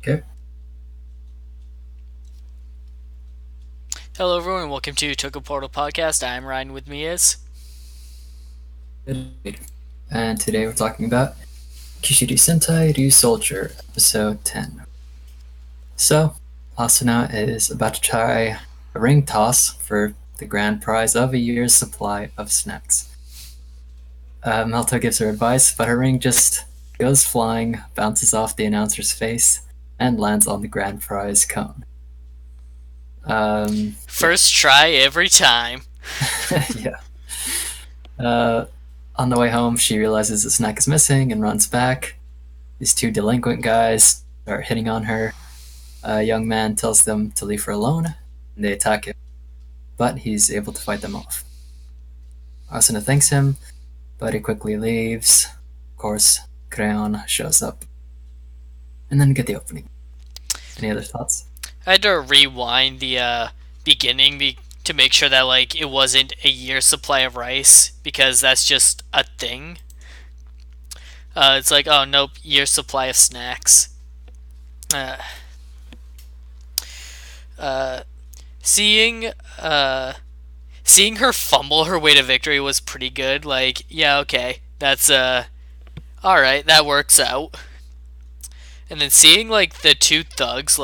Okay. Hello, everyone, and welcome to Toku Portal Podcast. I'm Ryan. With me is Good. And today we're talking about Kishiryu Sentai Ryusoulger, episode 10. So, Asuna is about to try a ring toss for the grand prize of a year's supply of snacks. Melto gives her advice, but her ring just goes flying, bounces off the announcer's face, and lands on the grand prize cone. Yeah. first try every time. Yeah. Uh, on the way home, she realizes the snack is missing and runs back. These two delinquent guys start hitting on her. A young man tells them to leave her alone, and they attack him, but he's able to fight them off. Asuna thanks him, but he quickly leaves. Of course, Crayon shows up. And then we get the opening. Any other thoughts? I had to rewind the beginning to make sure that it wasn't a year's supply of rice because that's just a thing. It's like, oh nope, year's supply of snacks. Uh, uh, seeing seeing her fumble her way to victory was pretty good. Like, yeah, okay, that's all right, that works out. And then seeing the two thugs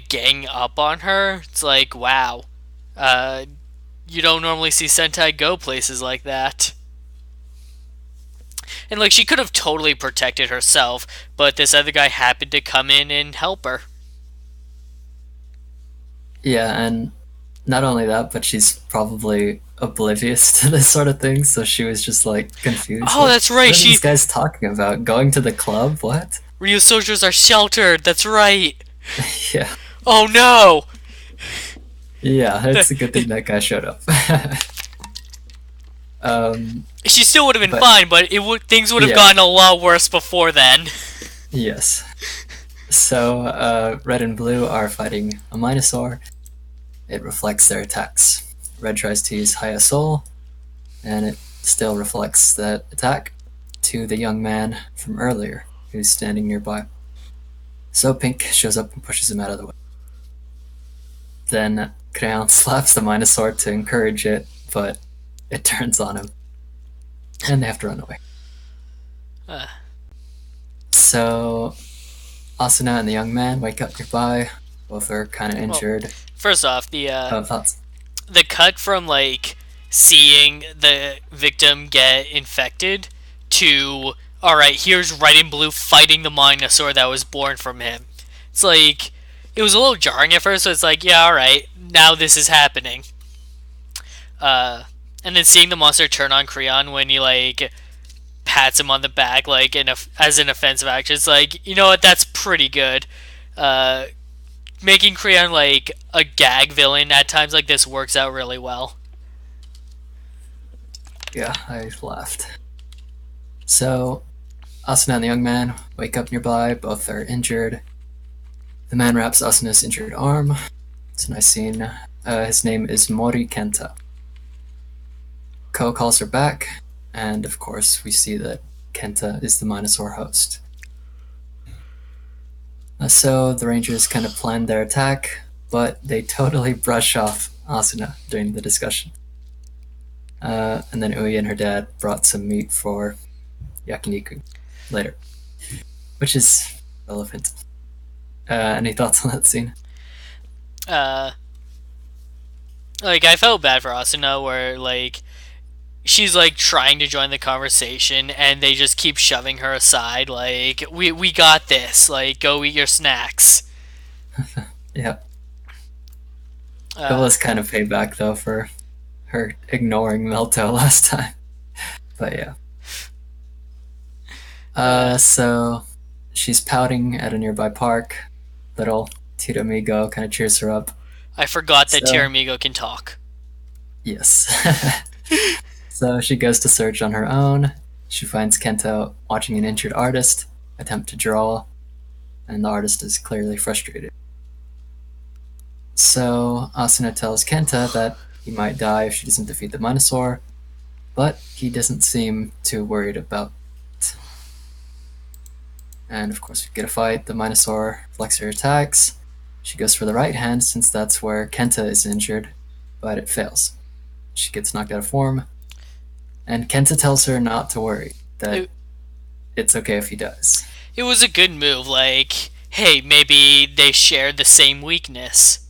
gang up on her, it's like, wow. Uh, you don't normally see Sentai go places like that. And she could have totally protected herself, but this other guy happened to come in and help her. Yeah, and not only that, but she's probably oblivious to this sort of thing, so she was just confused. Oh, that's right. What are these guys talking about? Going to the club? What? Rio soldiers are sheltered. That's right. Yeah. Oh no. Yeah, it's a good thing that guy showed up. She still would have been but fine, but things would have yeah, gotten a lot worse before then. yes. So, Red and Blue are fighting a Minosaur. It reflects their attacks. Red tries to use Haya Soul, and it still reflects that attack to the young man from earlier, who's standing nearby. So Pink shows up and pushes him out of the way. Then Crayon slaps the Minosaur to encourage it, but it turns on him, and they have to run away. Uh, So Asuna and the young man wake up nearby. Both are kind of injured. First off, Thoughts? the cut from seeing the victim get infected to all right, here's Red and Blue fighting the Minosaur that was born from him. It's it was a little jarring at first, so it's like, yeah, all right, now this is happening. And then seeing the monster turn on Creon when he pats him on the back as an offensive action, it's like, you know what, that's pretty good. Uh, Making Creon a gag villain at times like this works out really well. Yeah, I laughed. So Asuna and the young man wake up nearby. Both are injured. The man wraps Asuna's injured arm. It's a nice scene. His name is Mori Kenta. Ko calls her back, and of course we see that Kenta is the Minosaur host. So the Rangers kind of plan their attack, but they totally brush off Asuna during the discussion. And then Ui and her dad brought some meat for yakiniku later, which is relevant. Any thoughts on that scene? Uh, I felt bad for Asuna where she's trying to join the conversation and they just keep shoving her aside we got this, go eat your snacks. Yeah. It was kind of payback though for her ignoring Melto last time. But yeah. So she's pouting at a nearby park. Little Tito Amigo kind of cheers her up. I forgot that Tiramigo can talk. Yes. So she goes to search on her own. She finds Kento watching an injured artist attempt to draw, and the artist is clearly frustrated. So Asuna tells Kenta that he might die if she doesn't defeat the Minosaur, but he doesn't seem too worried about it. And of course, we get a fight. The Minosaur flexor attacks. She goes for the right hand since that's where Kenta is injured, but it fails. She gets knocked out of form, and Kenta tells her not to worry, that It, it's okay if he dies. it was a good move. Like, hey, maybe they share the same weakness.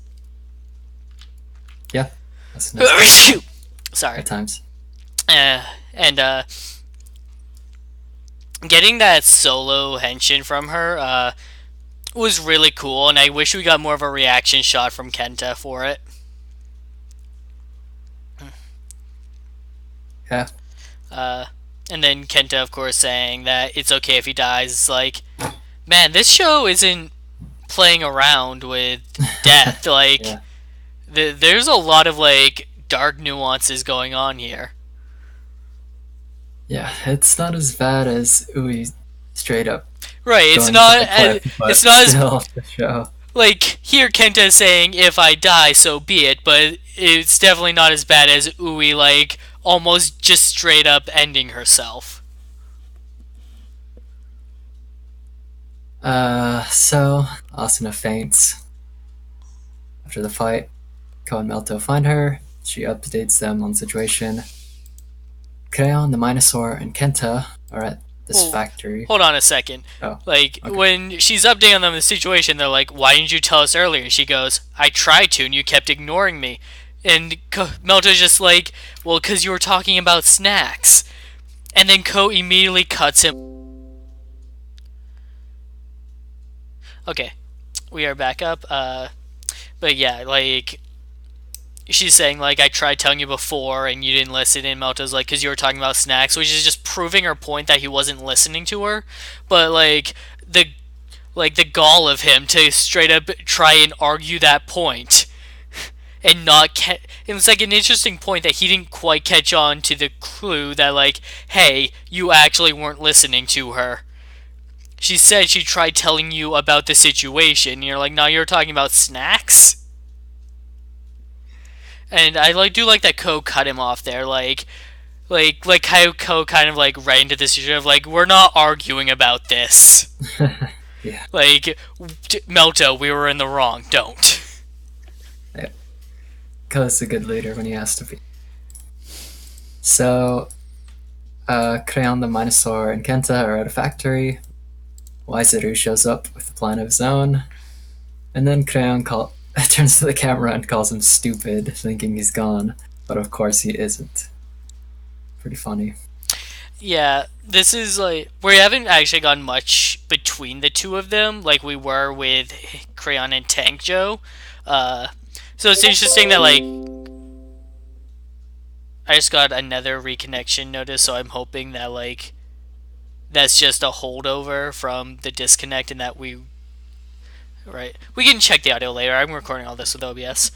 Yeah, that's a nice touch Sorry. at times. And getting that solo henshin from her was really cool, and I wish we got more of a reaction shot from Kenta for it. Yeah, Uh, and then Kenta, of course, saying that it's okay if he dies. It's like, man, this show isn't playing around with death. Like, yeah, there's a lot of like dark nuances going on here. yeah. It's not as bad as Ui straight up Right? going off a cliff, It's but not as still, the show. like here Kenta is saying if I die, so be it. But it's definitely not as bad as Ui like almost just straight up ending herself. So Asuna faints after the fight. Ko and Melto find her. She updates them on the situation. Kreon, the Minosaur, and Kenta are at this Well, factory. hold on a second. Oh, Like okay. when she's updating them the situation, they're like, "Why didn't you tell us earlier?" And she goes, "I tried to, and you kept ignoring me." And Melto's just like, "Well, because you were talking about snacks." And then Ko immediately cuts him. Okay, we are back up. But yeah, like she's saying like I tried telling you before and you didn't listen, and Melto's like because you were talking about snacks, which is just proving her point that he wasn't listening to her. But the gall of him to straight up try and argue that point and not it was like an interesting point that he didn't quite catch on to the clue that like hey, you actually weren't listening to her. She said she tried telling you about the situation. And you're like, no, you're talking about snacks. And I like do like that Ko cut him off there, like how Ko kind of like right into this issue of like we're not arguing about this. Yeah. Like Melto, we were in the wrong. Don't. Yeah. Ko's a good leader when he has to be. So, Kreon, the Minosaur, and Kenta are at a factory. Waisaru shows up with a plan of his own. And then Kreon turns to the camera and calls him stupid, thinking he's gone. But of course he isn't. Pretty funny. Yeah, this is like we haven't actually gotten much between the two of them like we were with Crayon and Tank Joe. Uh, so it's interesting that like I just got another reconnection notice, so I'm hoping that like that's just a holdover from the disconnect and that we right we can check the audio later. I'm recording all this with OBS.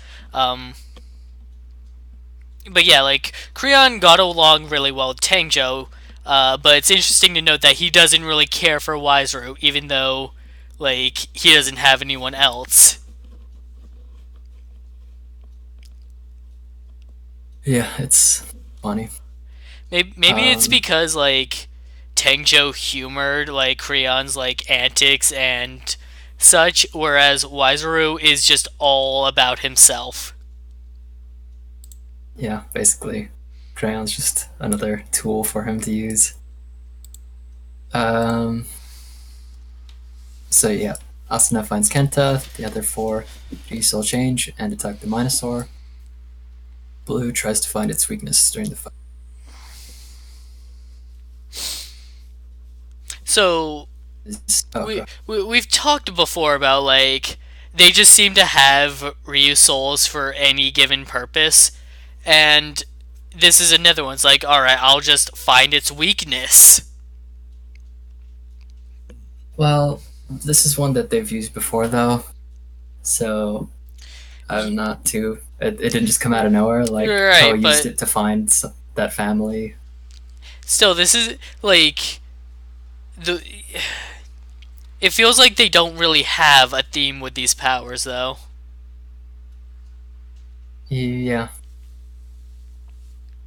But yeah, like Creon got along really well with Tangjo, but it's interesting to note that he doesn't really care for Wiseru, even though like he doesn't have anyone else. Yeah, it's funny. Maybe it's because like Tangjo humored like Creon's like antics and such, whereas Wiseru is just all about himself. Yeah, basically. Crayon's just another tool for him to use. Um, so yeah, Asuna finds Kenta, the other four Soul change and attack the Minosaur. Blue tries to find its weakness during the fight. So Oh, we've talked before about like they just seem to have Ryu souls for any given purpose, and this is another one. It's like, all right, I'll just find its weakness. well, this is one that they've used before though, so I'm not too. It didn't just come out of nowhere. Like Ko Right, used but it to find that family. still, this is like the. It feels like they don't really have a theme with these powers, though. Yeah,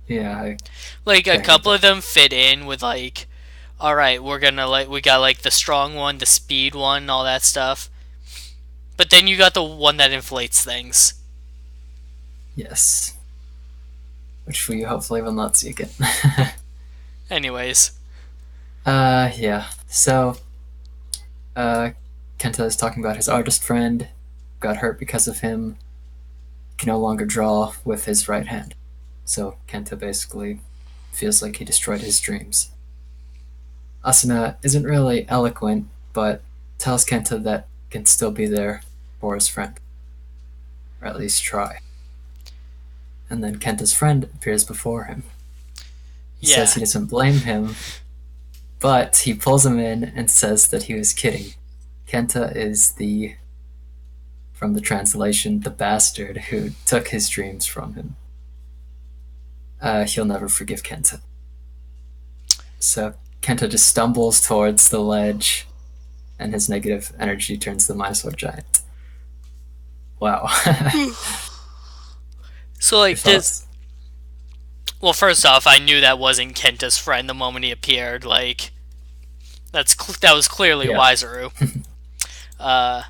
yeah, Like a I heard couple that. of them fit in with like all right, we're gonna like we got like the strong one, the speed one, all that stuff. But then you got the one that inflates things. Yes, which we hopefully will not see again. Anyways, Yeah. So, uh, Kenta is talking about his artist friend, got hurt because of him, can no longer draw with his right hand. So Kenta basically feels like he destroyed his dreams. Asuna isn't really eloquent, but tells Kenta that he can still be there for his friend, or at least try. And then Kenta's friend appears before him. He says yeah, he doesn't blame him, but he pulls him in and says that he was kidding. Kenta is the, from the translation, the bastard who took his dreams from him. He'll never forgive Kenta. So Kenta just stumbles towards the ledge, and his negative energy turns the Minosaur giant. Wow. so Your like this. thoughts? Well, first off, I knew that wasn't Kenta's friend the moment he appeared. Like that was clearly Yeah. Wiseru. Uh,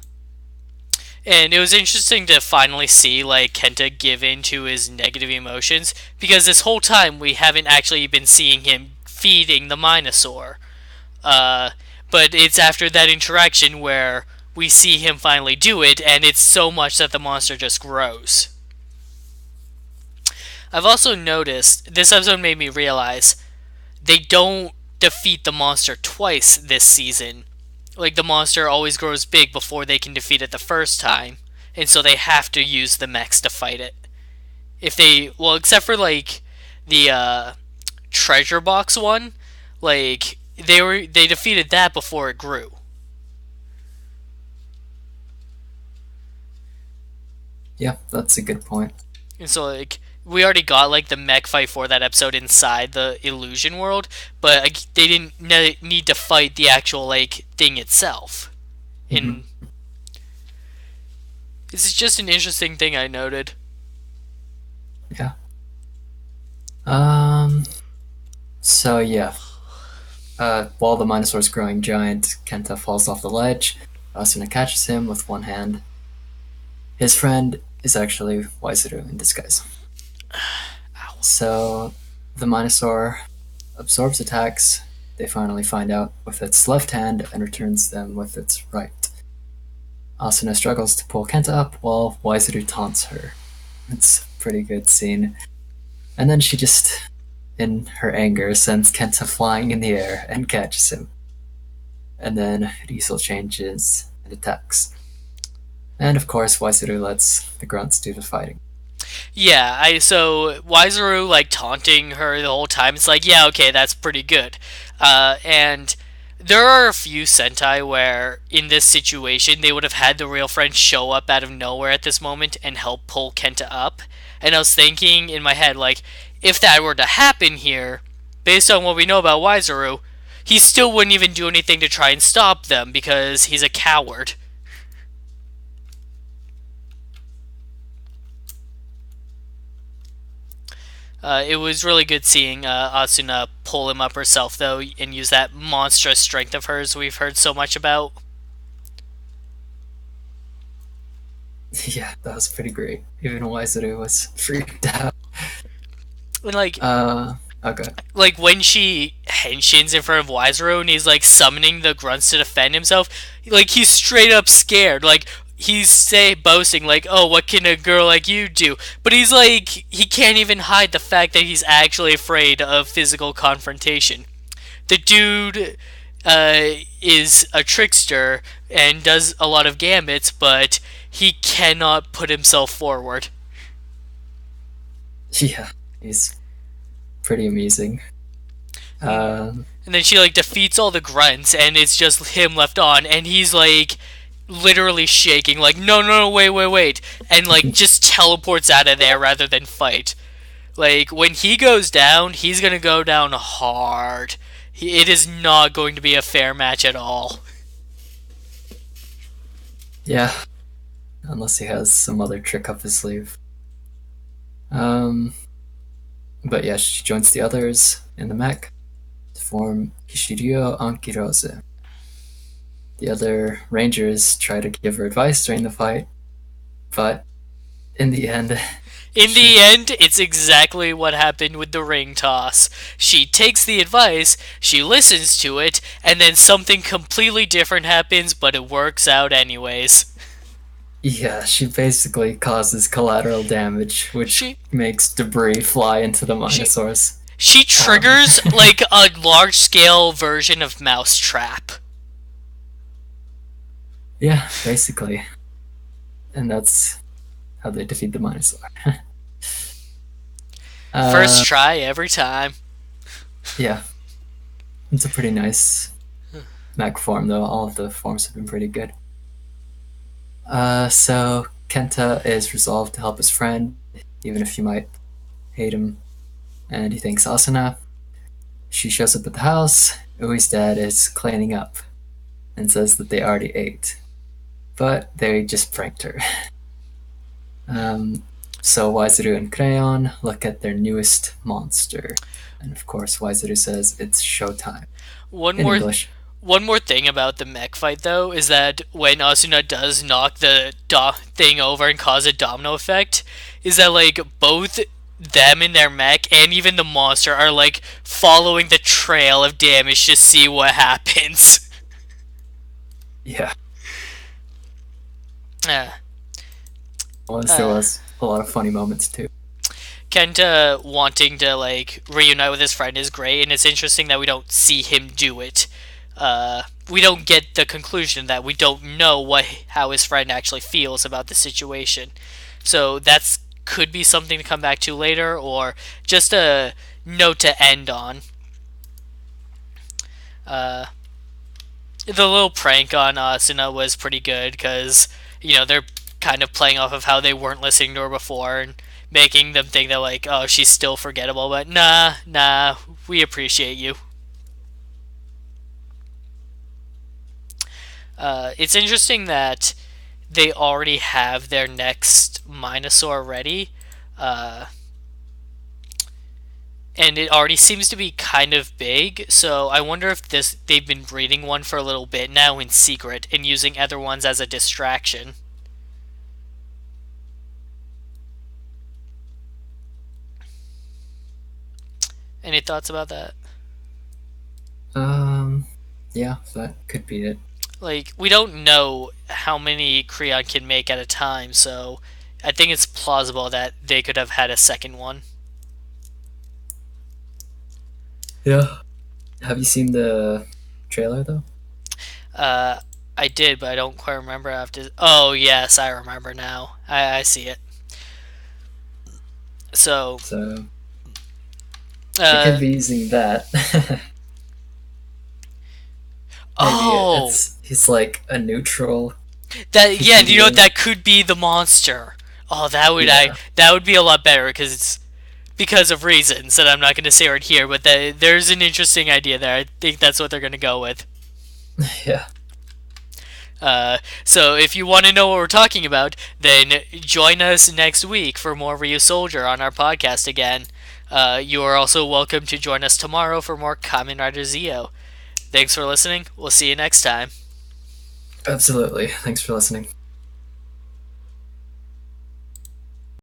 and it was interesting to finally see like Kenta give in to his negative emotions because this whole time we haven't actually been seeing him feeding the Minosaur. Uh, but it's after that interaction where we see him finally do it, and it's so much that the monster just grows. I've also noticed this episode made me realize they don't defeat the monster twice this season. Like the monster always grows big before they can defeat it the first time, and so they have to use the mechs to fight it. If they, well, except for like the treasure box one, like they defeated that before it grew. Yeah, that's a good point. And so like we already got like the mech fight for that episode inside the illusion world, but like, they didn't need to fight the actual like thing itself. In Mm-hmm. This is just an interesting thing I noted. Yeah. Um. So yeah. While the Minosaur's growing giant, Kenta falls off the ledge. Asuna catches him with one hand. His friend is actually Waizuru in disguise. Ow. So the Minosaur absorbs attacks. They finally find out with its left hand and returns them with its right. Asuna struggles to pull Kenta up while Waizuru taunts her. It's a pretty good scene. And then she just, in her anger, sends Kenta flying in the air and catches him. And then Riesel changes and attacks. And of course, Waizuru lets the grunts do the fighting. Yeah, so Wiseru like taunting her the whole time. It's like, yeah, okay, that's pretty good. And there are a few Sentai where in this situation they would have had the real friend show up out of nowhere at this moment and help pull Kenta up. And I was thinking in my head, like, if that were to happen here, based on what we know about Wiseru, he still wouldn't even do anything to try and stop them because he's a coward. It was really good seeing Asuna pull him up herself, though, and use that monstrous strength of hers we've heard so much about. Yeah, that was pretty great. Even Waizuru was freaked out. And Okay. like when she henshins in front of Wiseru and he's like summoning the grunts to defend himself, like he's straight up scared. Like he's boasting like, "Oh, what can a girl like you do?" But he's like, he can't even hide the fact that he's actually afraid of physical confrontation. The dude is a trickster and does a lot of gambits, but he cannot put himself forward. Yeah, he's pretty amusing. Um, And then she like defeats all the grunts, and it's just him left on, and he's like literally shaking, like no, no, no, wait, wait, wait, and like just teleports out of there rather than fight. Like when he goes down, he's gonna go down hard. It is not going to be a fair match at all. yeah, unless he has some other trick up his sleeve. Um, but yeah, she joins the others in the mech to form Kishiryu Ankirose. The other rangers try to give her advice during the fight, but in the end, In she. the end, it's exactly what happened with the ring toss. She takes the advice, she listens to it, and then something completely different happens, but it works out anyways. Yeah, she basically causes collateral damage, which She makes debris fly into the she Minosaurs. she Um, triggers like a large scale version of Mousetrap. yeah, basically. And that's how they defeat the Minosaur. First uh, try every time. yeah, it's a pretty nice mech form, though. All of the forms have been pretty good. So Kenta is resolved to help his friend, even if he might hate him, and he thanks Asuna. She shows up at the house. Ui's dad is cleaning up and says that they already ate, but they just pranked her. So Waizuru and Crayon look at their newest monster, and of course Waizuru says it's showtime One in more English. One more thing about the mech fight, though, is that when Asuna does knock the thing over and cause a domino effect, is that like both them in their mech and even the monster are like following the trail of damage to see what happens. Yeah, uh, there uh, was a lot of funny moments too. Kenta wanting to like reunite with his friend is great, and it's interesting that we don't see him do it. We don't get the conclusion that we don't know how his friend actually feels about the situation. So that's could be something to come back to later, or just a note to end on. Uh, the little prank on Asuna was pretty good because they're kind of playing off of how they weren't listening to her before and making them think that like, oh, she's still forgettable, but nah, we appreciate you. It's interesting that they already have their next Minosaur ready, uh, and it already seems to be kind of big. So I wonder if they've been breeding one for a little bit now in secret and using other ones as a distraction. Any thoughts about that? Um, yeah, that could be it. Like, we don't know how many Creon can make at a time, so I think it's plausible that they could have had a second one. Yeah. Have you seen the trailer though? Uh, I did, but I don't quite remember after. Oh, yes, I remember now. I see it. So, So they could uh, be using that. Maybe oh, it's he's like a neutral yeah, competing. that could be the monster. Oh, Yeah, that would be a lot better because it's because of reasons that I'm not going to say right here, but there's an interesting idea there. I think that's what they're going to go with. yeah, So if you want to know what we're talking about, then join us next week for more Ryusoulger on our podcast again. You are also welcome to join us tomorrow for more Kamen Rider Zio. Thanks for listening. We'll see you next time. absolutely. Thanks for listening.